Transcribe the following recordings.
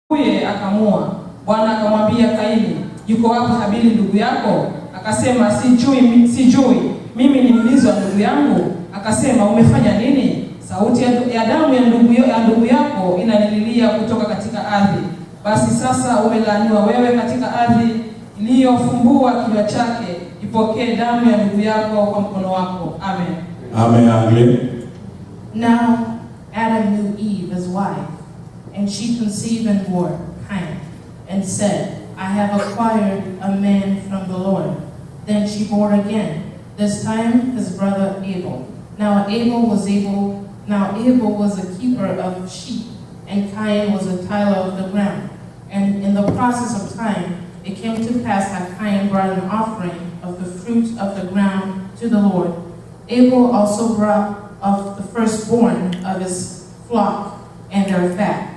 Huye akamua. Bwana akamwambia Kaini, yuko wapi Habili ndugu yako? Akasema, sijui. Mimi ni mlinzi wa ndugu yangu. Akasema, umefanya nini? Sauti ya damu ya ndugu yako inanililia kutoka katika ardhi. Basi sasa umelaaniwa wewe katika ardhi iliyofumbua kinywa chake. Ipokee damu ya ndugu yako kwa mkono wako. Amen. Amen. Amen. Now Adam knew Eve his wife, and she conceived and bore Cain, and said, I have acquired a man from the Lord. Then she bore again, this time his brother Abel. Now Abel was a keeper of sheep, and Cain was a tiller of the ground. And in the process of time, it came to pass that Cain brought an offering of the fruit of the ground to the Lord. Abel also brought of the firstborn of his flock and their fat.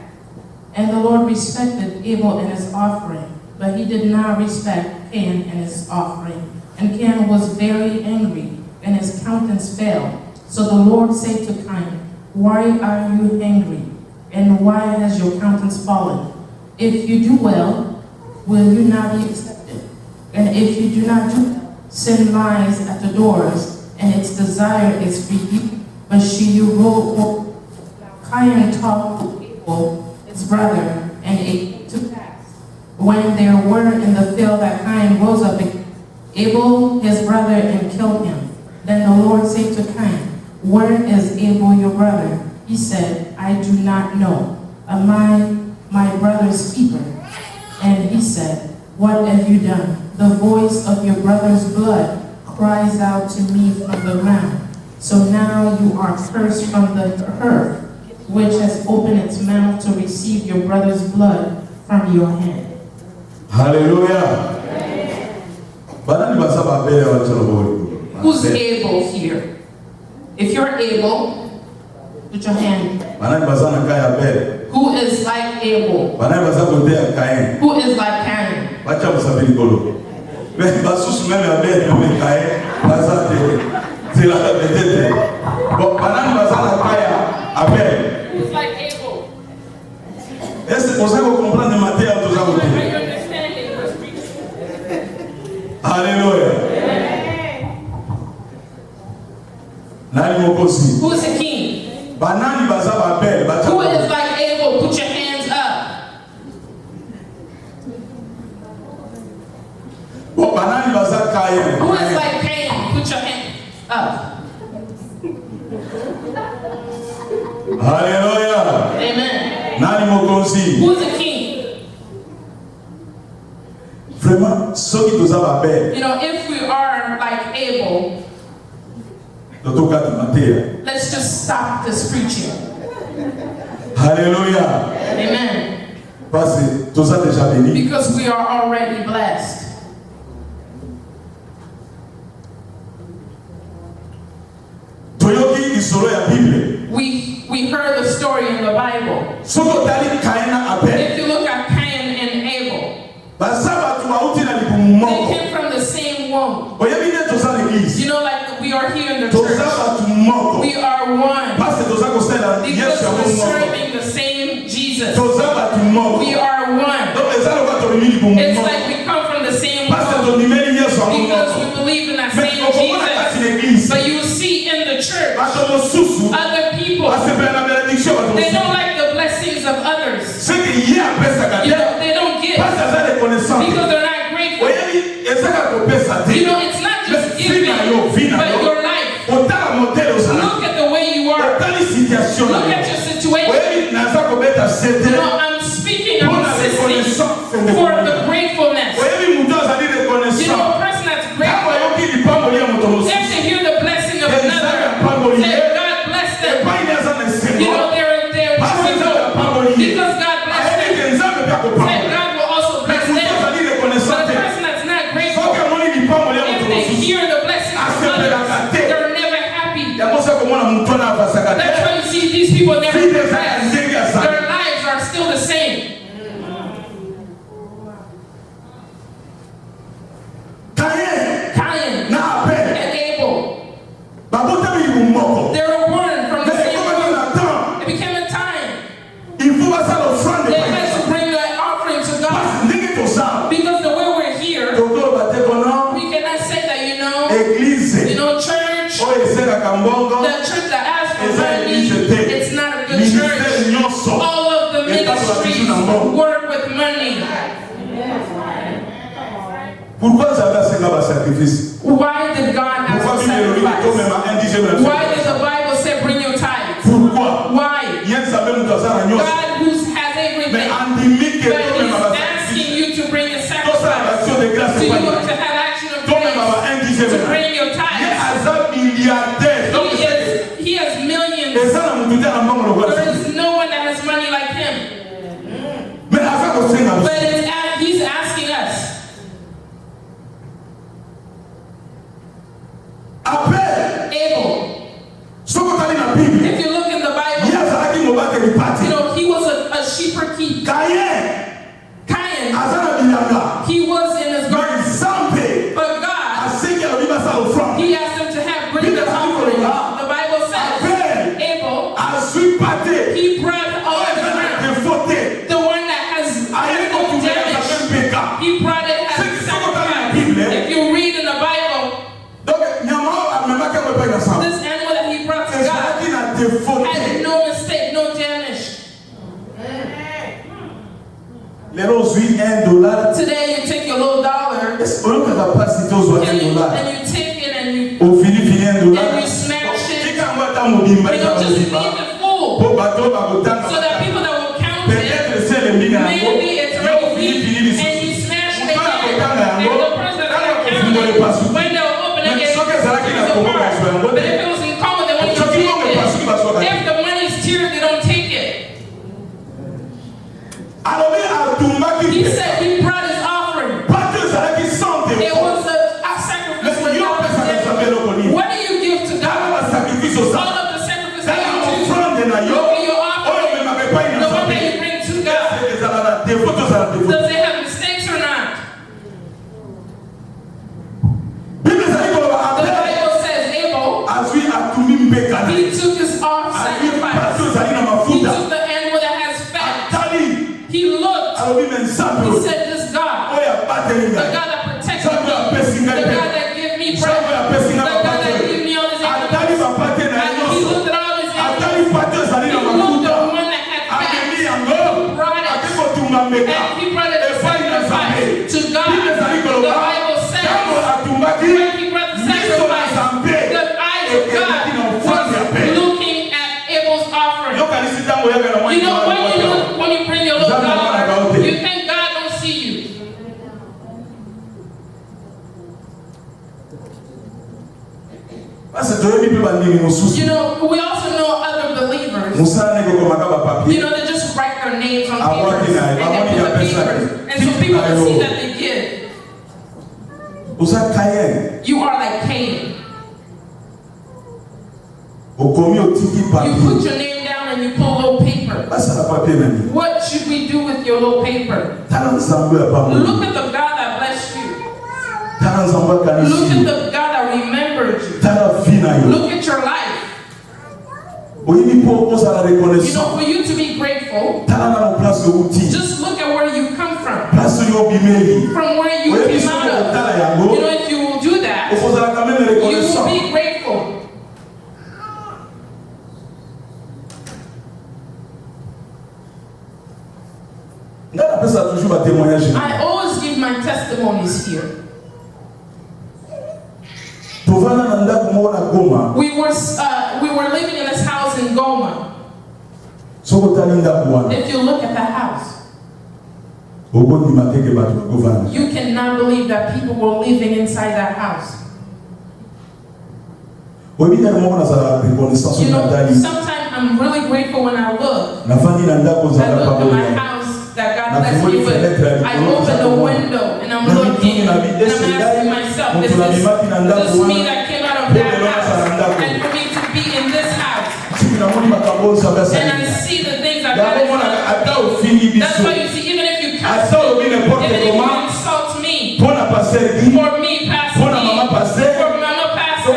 And the Lord respected Abel and his offering, but he did not respect Cain and his offering. And Cain was very angry, and his countenance fell. So the Lord said to Cain, why are you angry? And why has your countenance fallen? If you do well, will you not be accepted? And if you do not do well, sin lies at the doors, and its desire is for you, but you will. Cain talked to Abel, his brother, and it came to pass, when they were in the field, that Cain rose up against Abel, his brother, and killed him. Then the Lord said to Cain, where is Abel your brother? He said, I do not know. Am I my brother's keeper? And he said, what have you done? The voice of your brother's blood cries out to me from the ground. So now you are cursed from the earth, which has opened its mouth to receive your brother's blood from your hand. Hallelujah. Who's able here? If you're able, put your hand. Who is like Abel? Who is like Cain? Who's like Abel? Hallelujah. Who's the king? Who is like Abel? Put your hands up. Who is like Cain? Put your hands up. Hallelujah. Amen. Who's the king? You know, if we are like Abel, let's just stop this preaching. Hallelujah. Amen. Because we are already blessed. We heard the story in the Bible. If you look at Cain and Abel, they came from the same womb. You know, like we are here in the church. We are one. Because we're serving the same Jesus. We are one. It's like we come from the same womb. Because we believe in that same Jesus. But you see in the church, other people, they don't like the blessings of others. You know, they don't give because they're not grateful. You know, it's not just giving, but your life. Look at the way you are. Look at your situation. You know, I'm speaking, I'm insisting for the gratefulness. You know, a person that's grateful, they have to hear the blessing of another. Say, God bless them. You know, they're grateful because God blessed them. Say, God will also bless them. But the person that's not grateful, if they hear the blessing of others, they're never happy. That's why you see these people never progress. Their lives are still the same. Cain and Abel. They were born from the same womb. It became a time. They had to bring an work with money. Pourquoi ça va se faire un sacrifice? Why did God ask Pourquoi for Bible dit sacrifice? même un dixième de la Why did the Bible say bring your tithes? Pourquoi? Why? Il y a un sabbat où tu as un God agneau. who has Mais everything, en demi que but toi même He's à asking you to bring a Tout ça, sacrifice. action de grâce, To c'est you pas to have action of toi même grace, à un dixième. to bring your Il y tithes. a un milliardaire. Donc, He has et millions. ça, on nous dit à l'enfant, on le voit. There is no one that has money like him. Mais avant qu'on s'en aille, But he's asking us. après, Abel, ce qu'on a dit dans la Bible, if you look in the il y Bible, a ça qui m'a battu le parti. he was a shepherd king. Caïn, Cain, Azana Bilanga, he was in his garden. mais Zampe, But God, a ce qu'il a dit à ça au front. He asked him to have bring the offering. The Bible says, Abel, A suis pâté, he brought all of the ram. de faute. The one that has no damage. He brought it as a sacrifice. If you read in the Bible, Donc, Nyama, même pas qu'on peut pas ensemble. this animal that he brought to C'est ça God qui n'a de faute. had no mistake, no damage. Les roses, $1. Today you take your little dollar Est-ce qu'on ne va pas citer aux autres $1? and you take it and you Au Philippines, $1. and you smash it. Qui quand moi, t'as mon bimba, You know, just leave it full Au bateau, bah, au temps, so that people that will count it, peut-être c'est le milliard. maybe it's already deep, and you smash it again. And the person that will count it, when they'll open it, it's apart. But if it was in common, they won't even take it. If the money is tiered, they don't take it. Alors, He said he brought his offering. It was a sacrifice without damage. What do you give to God? All of the sacrifices that you do, or your offering, the one that you bring to God, does it have mistakes or not? The Bible says Abel, he took his off sacrifice. He took the animal that has fat. He looked. He said, this God, the God that protects me, the God that gives me breath, the God that gives me all these animals. And he looked at all his animals. He looked at one that had fat. He brought it. And he brought it as sacrifice to God. The Bible says, when he brought the sacrifice, the eyes of God was looking at Abel's offering. You know, when you bring your little dollar, you think God don't see you. You know, we also know other believers. You know, they just write their names on papers and they put the papers, and so people can see that they give. You are like Cain. You put your name down and you pull a little paper. What should we do with your little paper? Look at the God that blessed you. Look at the God that remembered you. Look at your life. You know, for you to be grateful, just look at where you come from where you came out of. You know, if you will do that, you will be grateful. I always give my testimonies here. We were living in this house in Goma. If you look at the house, you cannot believe that people were living inside that house. You know, sometimes I'm really grateful when I look at my house that God blessed me with. I open the window and I'm looking and I'm asking myself, is this me that came out of that house? And for me to be in this house, and I see the things that God has done. That's why you see, even if you curse me, even if you insult me, for me, Pastor, for Mama Pastor,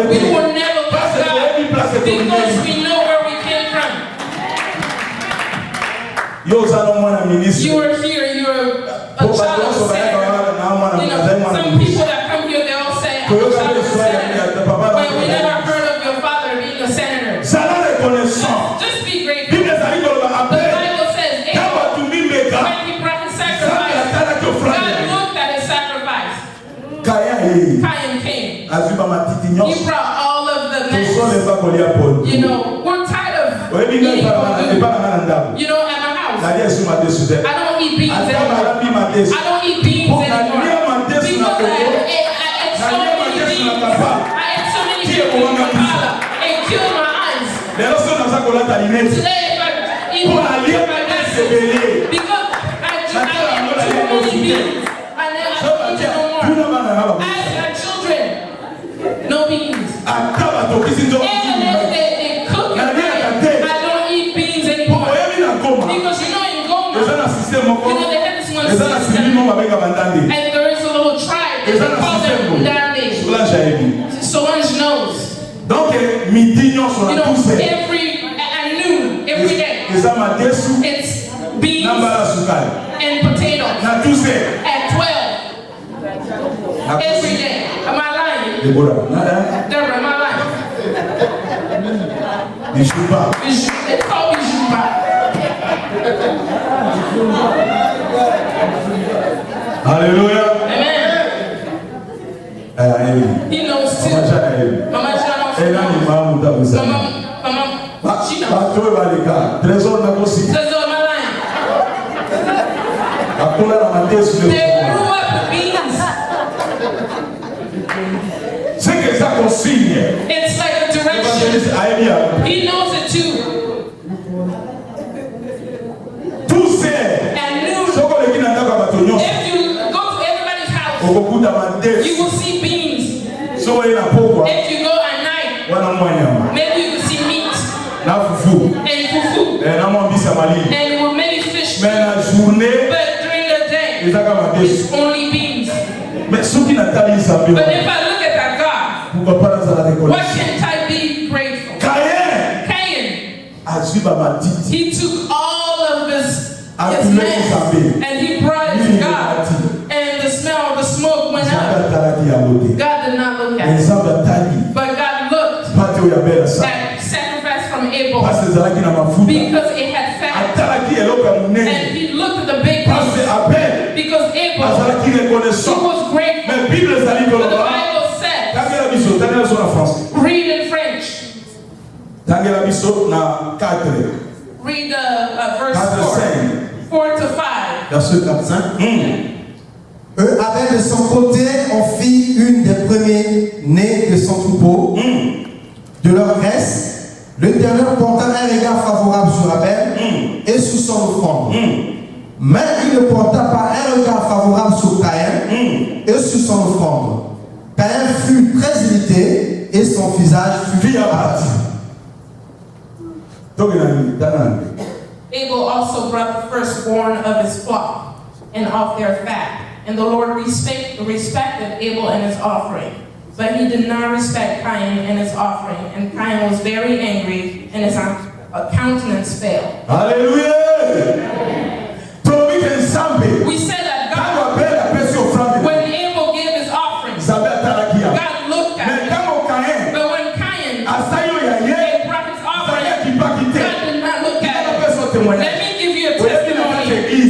we will never lose God because we know where we came from. You are here, you're a child of a senator. You know, some people that come here, they all say, I'm a child of a senator. But we never heard of your father being a senator. Just be grateful. The Bible says, Abel nyonso. brought all of the mess. Tosoleba kolia poni. You know, we're tired of Oyebi ngai eating para for na food. epana na ndako. You know, at my house, Nali esu matesu te. I don't eat beans Ata anymore. marabi matesu. I don't eat beans Pour na anymore. lia matesu na Because I koko. ate so Na lia many matesu na beans. kapa. I ate so many Tie beans ko in wanga Kampala. It killed my eyes. Lelo so naza kolata lineti. Today, if I eat Pour na lia my matesu glasses, ebele. because I ate too many beans, and then I don't eat it no more. Tuna bana na ba. I ask my children, no beans. Ata batokisi nzo. And if they cook it Na lia right, kate. I don't eat beans anymore. Oyebi na Goma. Because you know in Goma, Eza na system moko. you know they have this one Eza na system, sili moko babenga bandande. and there is a little tribe, they Eza na call system them moko. Ndande. Solange ayebi. Solange knows. Donc midi nyonso You na know, tuse. at noon, every day, Eza matesu it's beans na mbala sukali. and potatoes. Na tuse. At 12, every day. Am I lying? Deborah. Nada. Deborah, am I lying? Bishupa. It's called Bijuba. Hallelujah. Amen. Ayebi. He knows too. Mama chana ayebi. Mama Chana Ena ni knows. mamu tabusa. Mama, she knows. Bato balika. Trésor na kosi. Says, am I lying? Akula na matesu They leo. grew up with beans. C'est que ça consigne. It's like a direction. Evangeliste ayebi. He knows it too. Tuse. And noon, Soko leki na ndako bato nyonso. if you go to everybody's house, Okokuta matesu. you will see beans. Soko ina pokwa. If you go at night, Wana mwa nyama. maybe you will see meat Na fufu. and fufu. Na mwa mbisa malini. And well, maybe fish. Mais na journée. But during the day, Ezaka matesu. it's only beans. Mais soki natali Isabio. But if I look at that God, Pourquoi pas nazala what décoller? can't I be grateful? Caïn Cain, azwi ba matiti. he took all of his Atulé mess Isabel. and he brought it to God. And the smell of the smoke went Nzambe up. atalaki yango te. God did not look at it. Nzambe atali But God looked pate oyo abela sa. at sacrifice from Abel Parce ezalaki na mafuta. because it had fat. Atalaki eloko ya And monene. he looked at the big Parce piece Abel because Abel, azalaki he reconnaissant. was grateful. Mais Bible ezali But the koloba. Bible said, Tangela biso, tangela so na français. read in French. Tangela biso na 4. Read verse 4, 4. 5. 4 to 5. Verset 4-5. Hum. Abel de son côté en fit une des premiers-nés de son troupeau, de leur graisse. L'Éternel porta un regard favorable sur Abel et sur son offrande. Mais il ne porta pas un regard favorable sur Caïn et sur son offrande. Caïn fut très irrité et son visage fut Vie abattu. Donc il a dit, Danan. Abel also brought the firstborn of his flock and of their fat. And the Lord respected Abel and his offering. But he did not respect Cain and his offering. And Cain was very angry, and his countenance fell. Alléluia. Promis ensemble. We said that Quand God, Abel a fait son offrande, when Abel gave his offering, Isabel atalaki ya. God looked Mais at it. quand Caïn But when Cain asayo ya ye, brought his Isabel offering, qui pas quitté. God did not look Il a at it. fait son témoignage. Let me give you a Oui, testimony.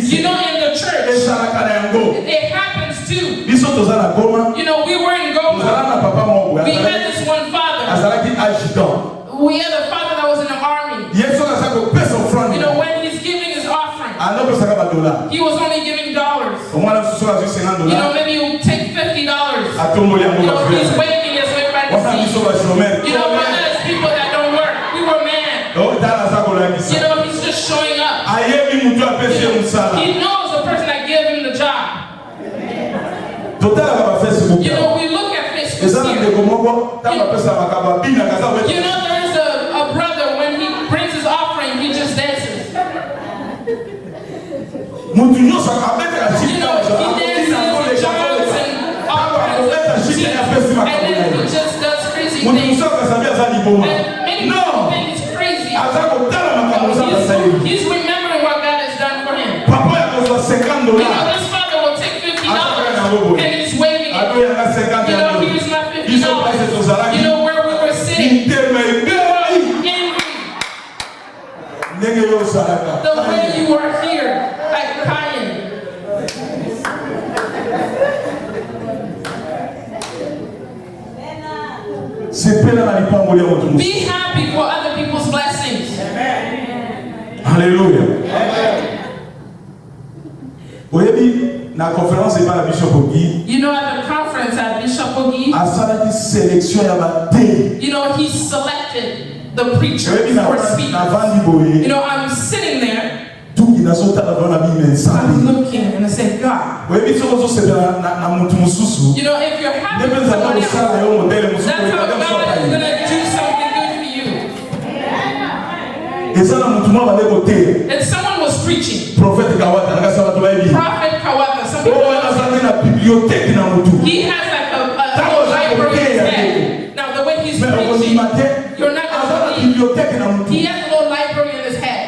You know, in the Et church, Saraka na yango. it happens too. Biso tozala Goma. You know, we were in Goma. Tozala na papa moko. We had this one father. Azalaki adjudant. We had a father that was in the army. Yesu azako pesa offrande. You know, when he's giving his offering, Anopesaka ba dollar. he was only giving dollars. Omwana susu azwi 50 You know, dollars. maybe you take $50. Atomboli yango You know, ba he's frère. waving it so everybody Wana can biso see. ba chômeur. You know, for us people that don't work, we were mad. Donc tala azako lakisa. You know, he's just showing up. Ayebi mutu apesi ye musala. He knows the person that gave him the job. Totalaka ba Facebook. You know, we look at Eza Facebook na here. ndeko moko ntango apesa makaba bina kaza You wete. know, there is a brother, when he brings his offering, he just dances. Mutu nyonso abetaka You chita. know, he dances and jumps and all kinds of things. And then he just does crazy Mutu things. nyonso akasabi aza liboma. And many people Non. think it's crazy. Aza kotala makambo oyo asaleli. He's remembering what God has done for him. Papa ya kozwa 50 You know, dollars. this father will take $50 and he's waving it. Ado yanga 50 You know, dollars. here's my Biso pase $50. tozalaki. You know where we were sitting? Intema ebelai. Angry. Ndenge yo osalaka. The way you are here, like Cain. pambolia moto Be mosusu. happy for other people's blessings. Alléluia. Oyebi na conférence eba na Bishop Ogi You know, at the conference at Bishop Ogi, asalaki sélection ya bateyi. you know, he selected the preachers Oyebi na or speakers. vandi boye. You know, I'm sitting there, Tuki nazotala bana bi I'm mensali. looking, and I said, God, Oyebi soko zo sebela na mutu mususu. you know, if you're happy Ndebe with za someone kwa else, sala yo modele mususu. that's how God is going to do something good for you. Eza na mutu mwa baleko te. And someone was preaching, Prophète Kawata ngasa watu baebi. Prophet Kawaka, some people, Oh, anazali na bibliothèque na mutu. he has like a whole library in his head. Now, the way he's Mais preaching, okozimate. you're not Azala going to believe. bibliothèque na mutu. He has a little library in his head.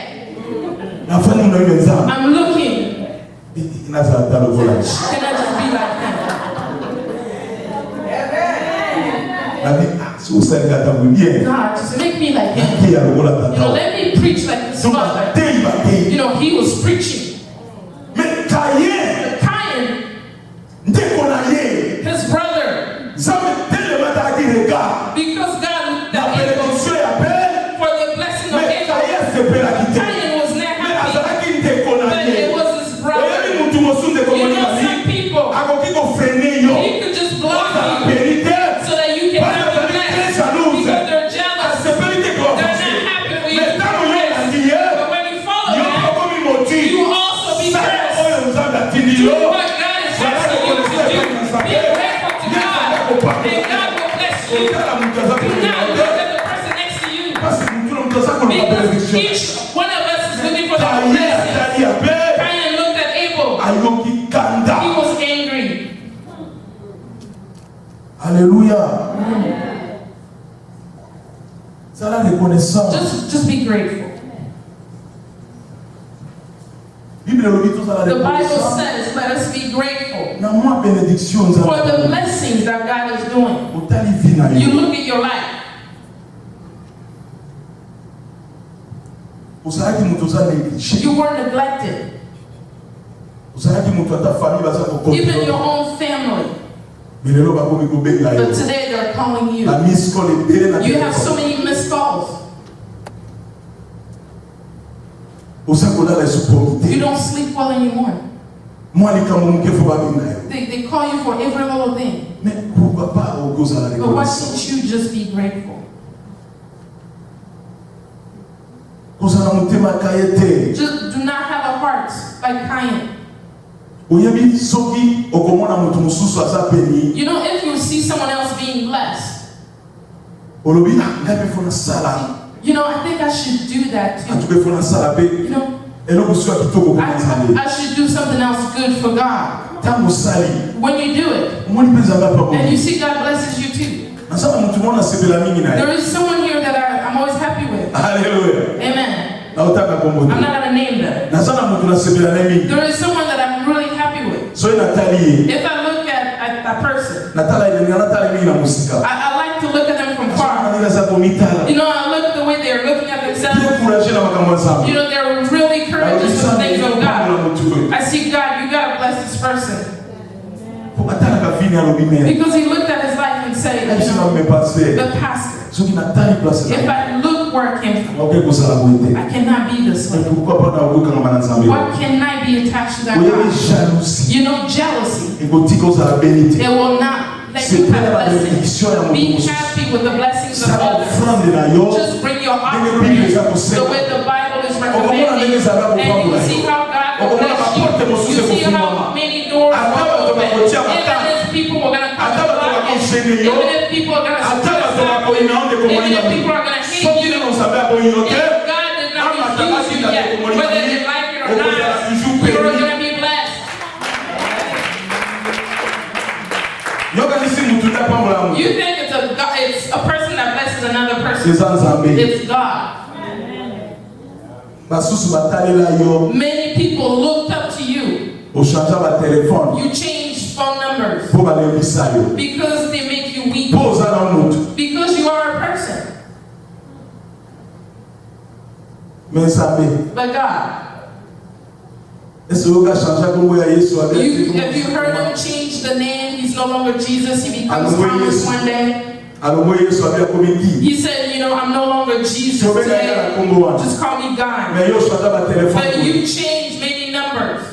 Nafani mna wenzangu. I'm looking. Inazala talo vola. Can I just be like him? Nabi si usali kata mwibie. God, just make me like him. Kia lokola You know, tata. let me preach like his Donc father. bateyi bateyi. You know, he was preaching. Mais Kaye Cain, ndeko na ye. his brother, Zame tele mataki rega. because God looked Na at Abel bénédiction ya be. for the blessing of Mais Abel. Kaye sepela kite. Cain was not Mais happy, azalaki ndeko na but ye. it was his Oyebi brother. mutu mosu ndeko You moni know, na some bi. people, Akoki ko frene yo. he could just block Ozala you perite. so that you can have the blessing because they're jealous. Asepelite kwa They're fasi. not happy when you Mais tango yo do nandi this. ye. But when you follow Yo that, komi moti. you also be Saka cursed. oyo nzambe atindi Do yo. what God is asking you to do. Be grateful to God, and God will bless you. Do Otala mutu aza not look kolinga. at the person next to you, Parce que mutu na mutu aza kolinga because bénédiction. each one of us is looking for the Kaye blessing. atali ya be. Cain looked at Abel. Ayoki kanda. He was angry. Alléluia. Ça la reconnaissance. Just be grateful. Bible elobi tout ça la The Bible reconnaissance. says, let us be grateful Na mwa bénédiction for the nzambe. blessings that God is doing. Otali vie na You yo. look at your life. Ozalaki mutu oza négligé. You were neglected. Ozalaki mutu ata famille baza Even your kokontrole. own family. Mais lelo bakomi kobenga yo. But today they're calling you. Na miss call ebele na You have so téléphone. many missed calls. Oza kolala esukomi You te. don't sleep well anymore. Mwa likambo moke fo babenga yo. They call you for every little thing. Mais pourquoi pas okozala But why reconnaissance? can't you just be grateful? Kozala motema kaye te. Just do not have a heart like Cain. Oyebi soki okomona mutu mosusu aza peni. You know, if you see someone else being blessed, Olobi ah ngai mpe fo nasala. you know, I think I should do that too. Atupe fo nasala pe. You know, Eloko sio kitoko kwa nzambe. I should do something else good for God. Tango sali. When you do it, Omoni pe nzambe apa and you bo. see God blesses you too. Nasala mutu mona sepela mingi na ye. There is someone here that I'm always happy with. Haleluya. Amen. Na utaka kombo I'm te. not going to name them. Nasala mutu na sepela na mingi. There is someone that I'm really happy with. So natali ye. If I look at that person, Natala ile natala mingi na musika. I like to look at them from far. Nani za komitala. You know, I look at the way they're looking at Ile themselves. kuraje na makambo nzambe. You know, they're really courageous with things of God. I see, God, you got to bless this person. Atala ka fini alobi me. Because he looked at his life and said, you Aisha know, me passe. the pastor, Soki natali place if na. I look where I came from, Oke kozala boite. I cannot be this way. Pourquoi pas na okoka ngama na nzambe. Why can I be attached to that Oyebi God? jalousie. You know, jealousy, Ekotika ozala benite. it will not let you C'est have la blessings. bénédiction ya Be mutu. happy with the blessings of Sala others. offrande na yo. Just bring your Ndenge offering Bible eza kosema. the way the Bible is Okomona recommending, ndenge ezala and you kopambola see yo. how God will Okomona bless baporte you. mosusu You see ekofungwama. how many doors Ata will bato open. bakotia Even matanga. if people are going to come Ata to bato block it, bakosene yo. even if people are going to Ata bato stop bakoyina onde you, even komoni if na people are yo. going to hate Soki you, neno nzambe aboyi yo te. if God did not refuse you yet, whether they like it or not, you're going to be blessed. Yokanisi mutu tapambola mutu. You think it's a person that blesses another person. Eza nzambe. It's God. Basusu batalela yo. Many people looked up to you. Ochanja ba telefone. You changed phone numbers Po balembisa yo. because they make you weak. Po oza na mutu. Because you are a person. Mais nzambe. But God, Est-ce que oka chanja kombo ya Yesu if you heard him change the name, he's no longer Jesus, he becomes Hallelujah. Thomas one day. Alors moi Yesu abia komiki. He said, you know, I'm no longer Jesus Sobe today. na kombo wana. Just call me God. Mais yo shata ba But téléphone. you changed many numbers.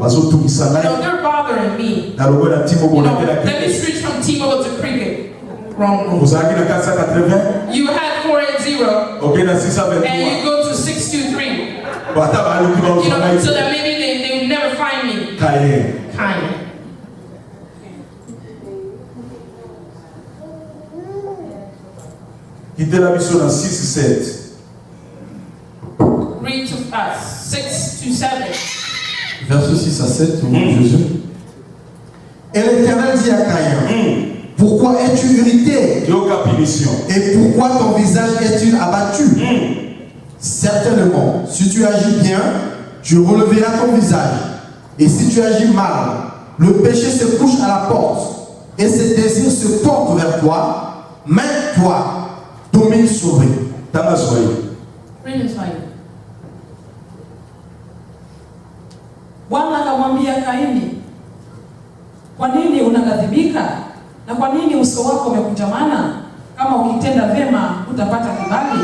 Bazo tumisa You ngai. know, they're bothering me. Na logo na timo You bona know, tela. let me switch from T-Mobile to Cricket. Wrong move. Ozaki na 480. You had 480 OK na and 623. you go to 623. Bata ba luki ba You know, uzanga so isi. that maybe they would never find me. Kaye. Kind of. Kitela biso na 6-7. Read to us 6 to 7. Verset 6 à 7, au nom de Jésus. Et l'Éternel dit à Caïn, pourquoi es-tu irrité Yoka punition. et pourquoi ton visage est-il abattu? Certainement, si tu agis bien, tu releveras ton visage. Et si tu agis mal, le péché se couche à la porte et ses désirs se portent vers toi, mais toi, domine sur eux. Tanga soye. Read this fire. Bwana akamwambia Kaini, kwa nini unaghadhibika na kwa nini uso wako umekutamana? Kama ukitenda vema utapata kibali,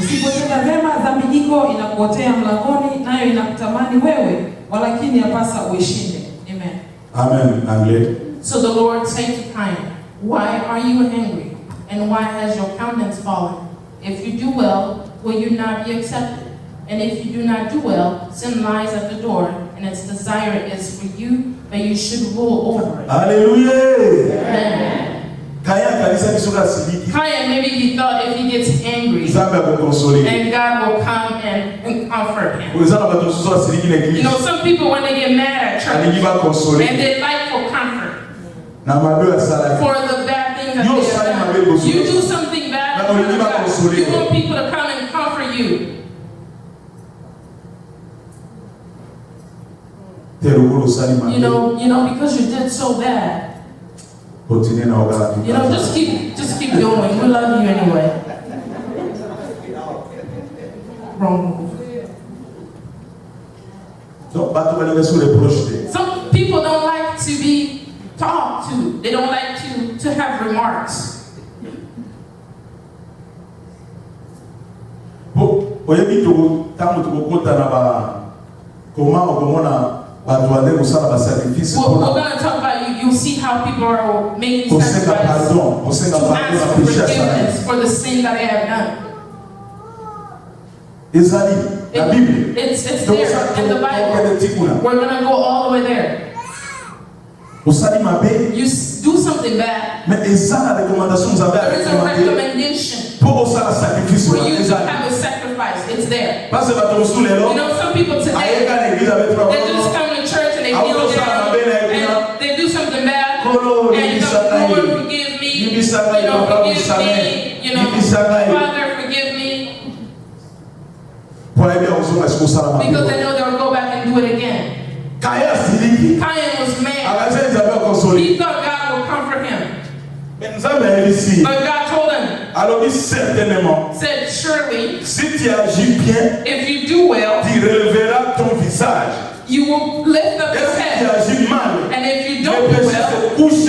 usipotenda vema dhambi iko inakuotea mlangoni, nayo inakutamani wewe, walakini yapasa uishinde. Amen. Amen. Anglais. So the Lord said to Cain, why are you angry? And why has your countenance fallen? If you do well, will you not be accepted? And if you do not do well, sin lies at the door, and its desire is for you, but you should rule over it. Alléluia. Amen. Kaya kanisa biso ka siliki. Cain, maybe he thought if he gets angry, Nzambe akokonsoler. and God will come and comfort him. Oza na bato mosusu asiliki na You église. know, some people, when they get mad at Alingi church, bakonsoler. and they like for comfort, Na mabe asalaki. for the bad things that Yo, they Simon, have Abel, done. Bosu. You do something bad, Na olingi you bakonsoler. want people to come and comfort you. Terukulu sali You mabe. know, because you did so bad. Continue na ogala. You know, just keep going. We love you anyway. Wrong move. Donc bato balinga sur les projetés. Some people don't like to be talked to. They don't like to have remarks. Po oyebi to tamu to kota na ba koma okomona bato bande kosala ba sacrifice We're pona. going to talk about you. You'll see how people are making Kosenga sacrifices pardon. Kosenga to pardon ask na for péché asali. forgiveness for the sin that they have done. Ezali la Bible. It's Donc there ça in the Bible. tikuna. We're going to go all the way there. Osali mabe. You do something bad, Mais eza na recommandation Nzambe there is a recommandé. recommendation Po osala sacrifice for wana you to ezali. have a sacrifice. It's there. Parce que bato mosusu lelo You know, some people today, ayeka na église avec toi. they just come to church and they kneel down and they do something bad. Kolo And you libisa know, Lord, ngai. forgive me. Libisa ngai, You know, papa forgive libisa me. You know, Libisa ngai. Father, forgive me. Po ayebi ozonga siko osala Because they mabe. know they'll go back and do it again. Kaya siliki. Cain was mad. Akaza Nzambe akonsoli. He thought God would comfort him. Mais Nzambe ayebisi. But God told him, Alobi certainement. said, surely, Si tu agis bien, if you do well, tu relèveras ton visage. you will lift up Et your si tu head. agis mal, And if you le don't do péché well, se couche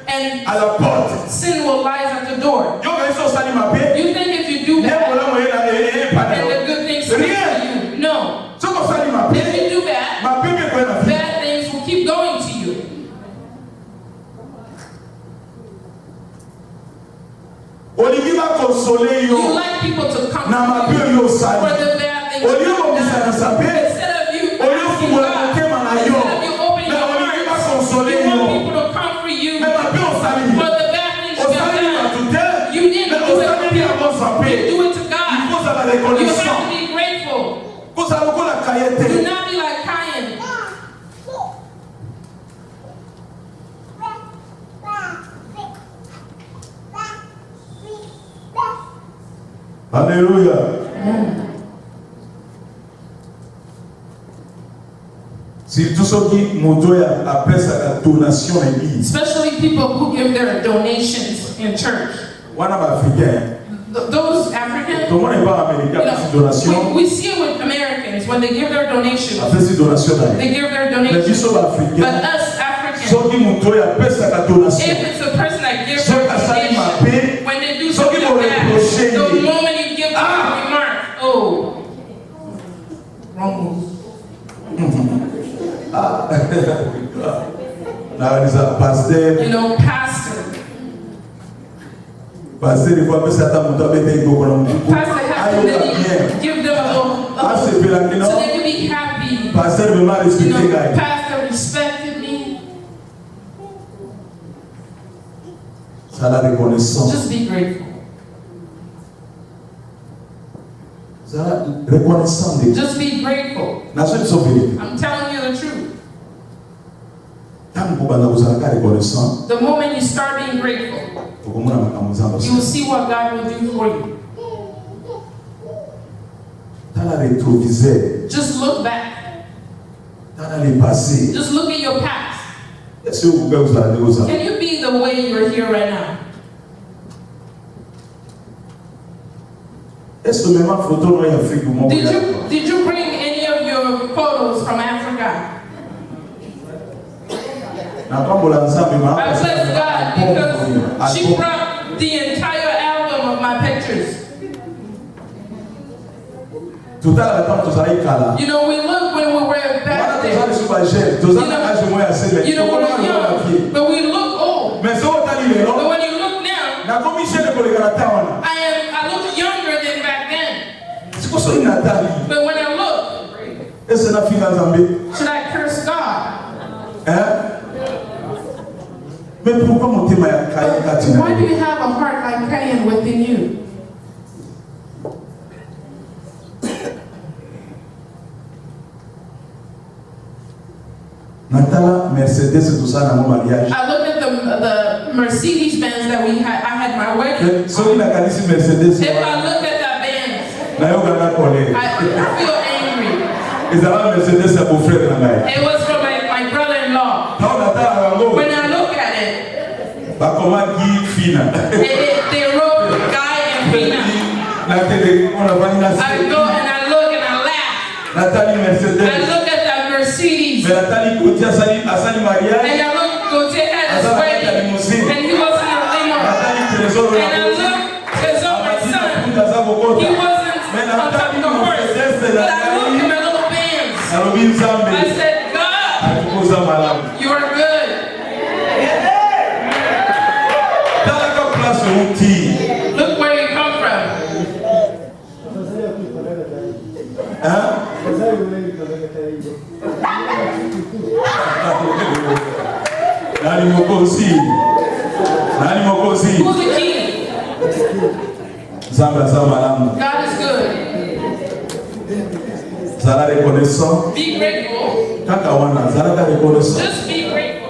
and à la porte. sin will lie at the door. Yo quand ils sont sali mabe, You think if you do ne bad, voilà moyen na then panelo. the good things come to you? No. Ce qu'on sali mabe, If you do bad, mabe bien quoi na vie. bad things will keep going to you. Olingi ba consoler You yo. like people to Na comfort mabe you yo for sali. the bad things Au lieu you've de done. me saber, Instead of you au lieu asking de God, me na yo. instead of you opening Mais your olingi ba heart, consoler you want yo. people to comfort you Mais mabe o sali. for the bad things O you've sali na done. tout est. You didn't Mais do o it sali for bien people. avant saper. You do it to Il God. faut ça la You have reconnaissance. to be grateful. Ko ça ko la Do kayete. not be like Cain. Alléluia. Si tout ceux qui moto appellent ça la donation à l'église. Especially people who give their donations in church. Wana ba africain. Those Africans, Tout le monde n'est pas américain you pour cette know, donation. we see it with Americans when they give their donations. Après cette donation là. They give their Mais donations. ils sont But africains. us Africans, Ceux qui moto appellent ça la donation. if it's a person that gives Ceux their qui asali donation, Na ni pasteur. You know, pastor. Pasteur il faut que ça t'a monté avec ego pour nous. Pastor has to maybe give them a little, so they can be happy. Pasteur me m'a You respecté know, gars. pastor respected me. Ça la reconnaissance. Just be grateful. Ça la reconnaissance de. Just be grateful. Na seule sauver. I'm telling you the truth. Tant que banda vous allez reconnaissant. The moment you start being grateful, you will see what God will do for you. Just look back. Just look at your past. Can you be the way you're here right now? Did you bring any of your photos from Africa? I bless God because she brought the entire album of my pictures. You know, we look when we were back there. You know, we're young, but we look old. But when you look now, I look younger than back then. But when I look, should I curse God? Why do you have a heart like Cain within you? I looked at the Mercedes Benz that we had. I had my wedding. If I look at that Benz, I feel angry. It was from my brother-in-law. When I look at it, they wrote Guy and Fina. I go and I look and I laugh. I look at that Mercedes. And I look Gautier at his wedding. And he was in a limo. And I look as though my son, he wasn't on top of the horse. But I looked at my little bands. I said, God, you are good. Look where you come from. Who's the king? God is good. Be grateful. Just be grateful.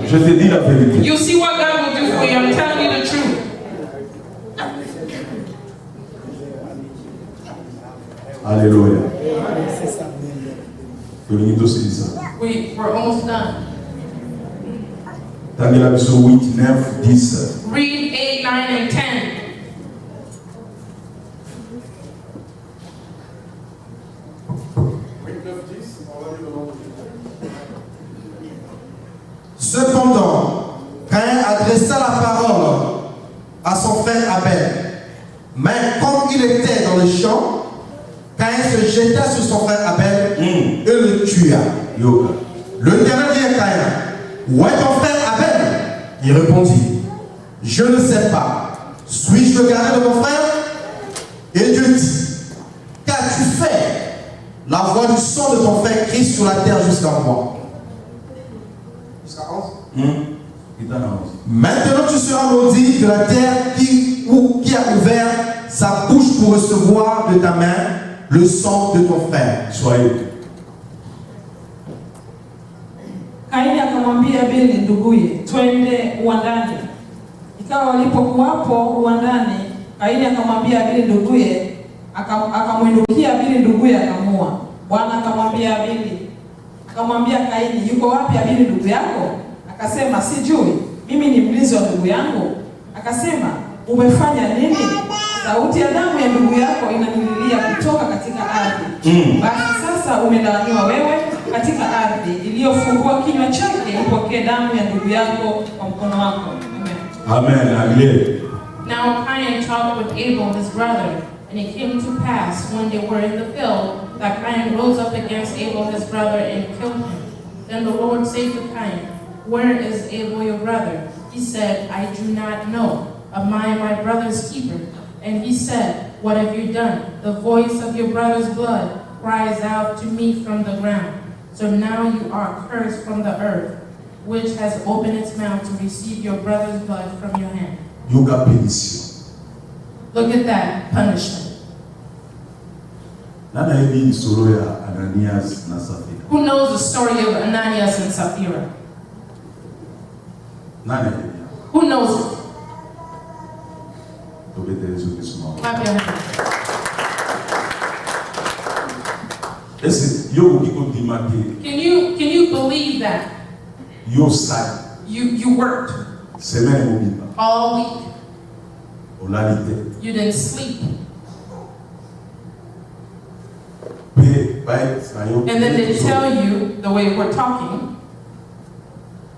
Je te dis la vérité. You see what God will do for you. I'm telling you the truth. Alléluia. We're almost done. Read 8, 9, and 10. Cependant, Caïn adressa la parole à son frère Abel. Mais comme il était dans le champ, Caïn se jeta sur son frère Abel et le tua. L'Éternel dit à Caïn, où est ton frère Abel? Il répondit, je ne sais pas. Suis-je le gardien de mon frère? Et Dieu dit, qu'as-tu fait? La voix du sang de ton frère crie sur la terre jusqu'à moi. Jusqu'à 11. Maintenant tu seras maudit de la terre qui a ouvert sa bouche pour recevoir de ta main le sang de ton frère. Soyez. Kaini akamwambia Abeli nduguye, twende uwandani. Ikawa walipokuwapo uwandani, Kaini akamwambia Abeli nduguye, akamwindukia Abeli nduguye akamua. Bwana akamwambia Abeli, akamwambia Kaini, yuko wapi Abeli ndugu yako? Akasema, sijui, mimi ni mlinzi wa ndugu yangu. Akasema, umefanya nini? Sauti ya damu ya ndugu yako inanililia kutoka katika ardhi. Basi sasa umelaaniwa wewe katika ardhi iliyofungua kinywa chake ipokee damu ya ndugu yako kwa mkono wako. Amen. Amen. Amen. Now Cain talked with Abel his brother, and it came to pass when they were in the field that Cain rose up against Abel his brother and killed him. Then the Lord said to Cain, "Where is Abel your brother?" He said, "I do not know. Am I my brother's keeper?" And he said, "What have you done? The voice of your brother's blood cries out to me from the ground. So now you are cursed from the earth, which has opened its mouth to receive your brother's blood from your hand." Yoga punition. Look at that punishment. Nana hivi sura ya Ananias na Safira. Who knows the story of Ananias and Sapphira? Nani hivi? Who knows it? Tobete Yesu Kristo. Clap your hands. Ese yo kiko dimake Can you believe that? yo sai You worked semaine mobile. all week. Olalite. You didn't sleep. And then they tell you, the way we're talking,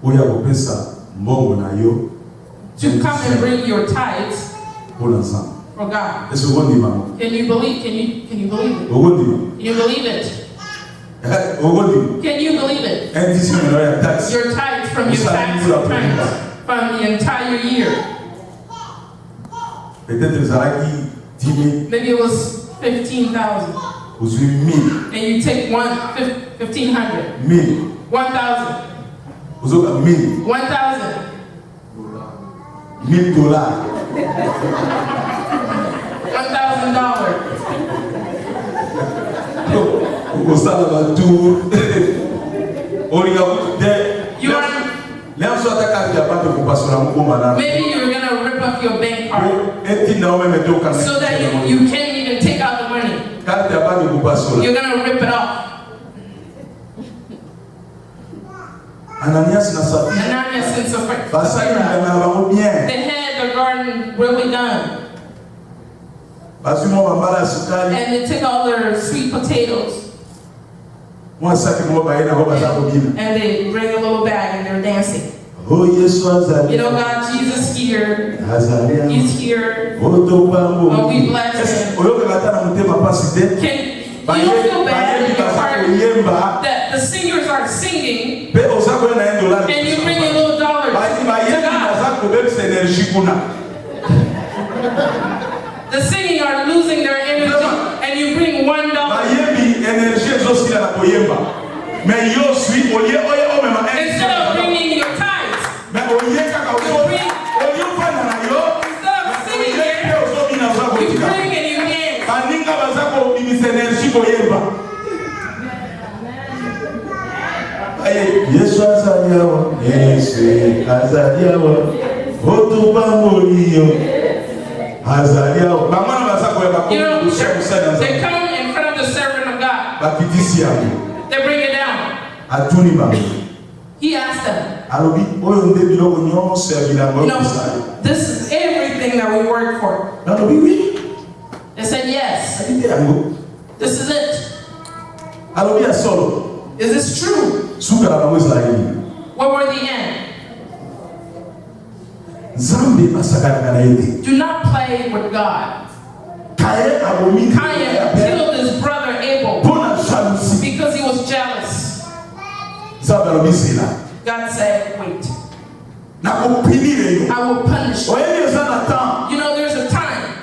Oya kopesa mbongo na yo to come and bring your tithes bona sana. for God. Ese ogondima. Can you believe it? Can you believe it? Ogondima. Can you believe it? Ndisi meno ya tax. Your tithes from your tax returns from the entire year. Peut-être zaraki 10,000 Maybe it was 15,000. uzwi 1000. And you take 1,500, 1000. 1,000, Uzoka 1000. 1,000, $1,000. $1,000. Ukosala batu. Origa de. You are, Leo so ataka ya bato kupasura mboma na. maybe you're gonna rip up your bank card Eti na wewe umetoka. so that you can't even take out the money. Karte ya bato kupasura. You're gonna rip it off. Ananias na Safira. Ananias and Basa Sapphira, na bango bien. they had the garden really done, Basu mo bambala sukali. and they took all their sweet potatoes Mo saki mo baina ho bazako bina. and they bring a little bag and they're dancing. Oh Yesu azali. You know, God, Jesus here, Azali. He's here. Oto pambo. Oh, we bless him. Oyo kata na mutema pasite. You don't feel bad in your heart Yemba. that the singers are singing Pe osako na $1. and you bring a little dollar Basi to bayembi God. bazako bebisa energy kuna. The singing are losing their energy and you bring $1. Bayembi energy ezosila na koyemba. Mais yo sui oye o mema. Instead of bringing your tithes, Mais oye kaka ozo. Oye fana na yo. instead of singing Oye here, ozo bina zako you tika. bring and you dance. Baninga bazako bimisa energy koyemba. Yesu azaliawa. Yesu azaliawa. Otuba moliyo. Azaliawa. Bamana bazako ya You know, bakoko. they come in front of the servant of God. Bakitisi yango. They bring it down. Atuni bango. He asked them, Alobi oyo nde biloko nyonso ya bilango you ekosala. know, this is everything that we work for. Alobi oui. They said, yes, Alite yango. this is it. Alobi ya solo. Is this true? Suka na bango ezalaki. What were the end? Nzambe asakalaka na ye te. Do not play with God. Kaye abomi. Cain killed his brother Abel Mpona jalousie. because he was jealous. Nzambe alobi zela. God said, wait, Nakopinire yo. I will punish you. Oyebi eza na temps. You know, there's a time.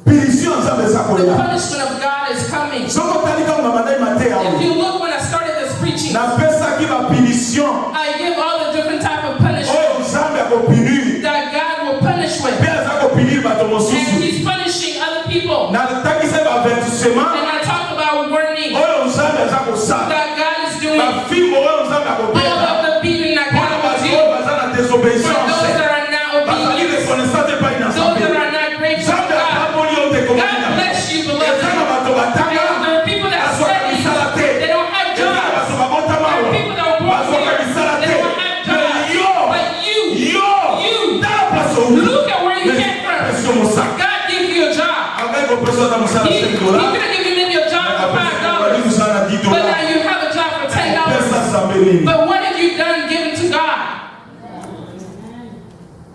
Punition ya Nzambe eza The koya. punishment of God is coming. Soko tali kaka mabandai mate If yango. you look when I started this preaching, Napesaki ba punition. I give all the different type of punishment Oyo Nzambe akopinire. that God will punish with. Pe aza kopinire bato And mosusu. He's punishing other people. Natakisa ba avertissement. And I talk about warning Oyo Nzambe aza kosala. that God is doing. Ba fimbo oyo Nzambe All akopesa. of the beating that Mpona God bato will oyo do baza na for désobéissance. those that are not Bazali obedient, reconnaissant epai na those Nzambe. that are not grateful to Nzambe God. apamoli yo te God komona. bless you, Eza na beloved. bato batanga. There are people that study, they don't have Eza na jobs. bato babotama There are awa. people that are born Bazoka here, bisala they te. don't have jobs. Mais yo, But you, tala place oyo. look at where you came from. Pesio mosaka. God gives you a job. Akai kopesa ata mosala He $5. could have given them your job for Akapesa $5, mosala na $10. but now you have a job for Pesa $10. Nzambe nini? But what have you done given to God?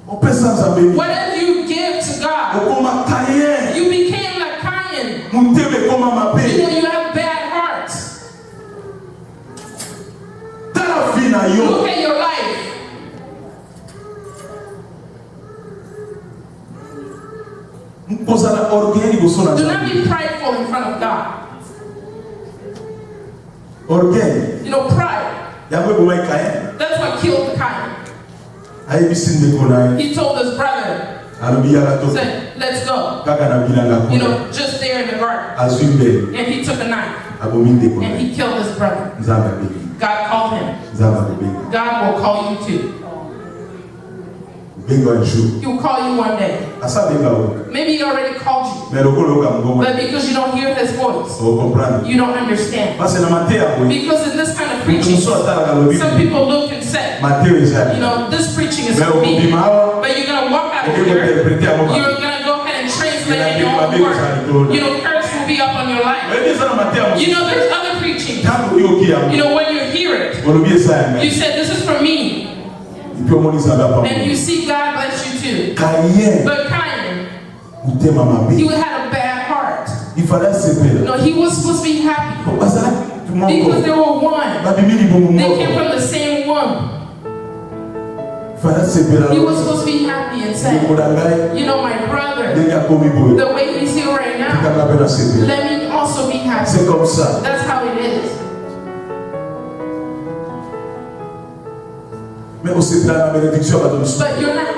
Opesa Nzambe nini? What have you give to God? Okoma Caïn. You became like Cain. Muteme ekoma mabe. yo. Look at your life. Kozala orgueil liboso na Do not Nzambe. be prideful in front of God. Orgueil. You know, pride. Yango ekomai Kain. That's what killed Cain. Ayebisi ndeko na ye. He told his brother, Alobi yaka he to. said, let's go. Kaka na bilanga You kuna. know, just there in the garden. Azwi mbele. And he took a knife Abomi ndeko na and ye. he killed his brother. Nzambe abengi. God called him. Nzambe akobenga. God will call you too. Benga un jour. He will call you one day. Asa benga o. Maybe he already called you, Mais lokolo yoka mbongo. but because you don't hear his voice, O comprendre. you don't understand. Parce que na Matthieu boy. Because in this kind of preaching, Muso atala kalobi. some people look and say, Matthieu eza. you know, this preaching is Mais for me. okobima awa. But you're going to walk out of Okeko here, interpréter à moi. you're going to go ahead and translate in your own word. You know, curse will be up on your life. Mais eza na Matthieu. You know, there's other preaching. Tango yoki ya. You know, when you hear it, Olobi eza ya. you said, this is for me. Ipi omoni Nzambe apa. And you see God bless you too. Kayen. But Cain, Mutema mabe. he had a bad heart. Il fallait sepela. No, he was supposed to be happy Bazala tout because they monde. were one. Babimi libomo. They came from the same womb. Il fallait sepela. He was supposed to be happy and say, Modangai. you know, my brother, Denga komi boy. the way he's here right now, Kaka bena sepela. let me also be happy. C'est comme ça. That's how it is. Mais on sepela la bénédiction va donner. But you're not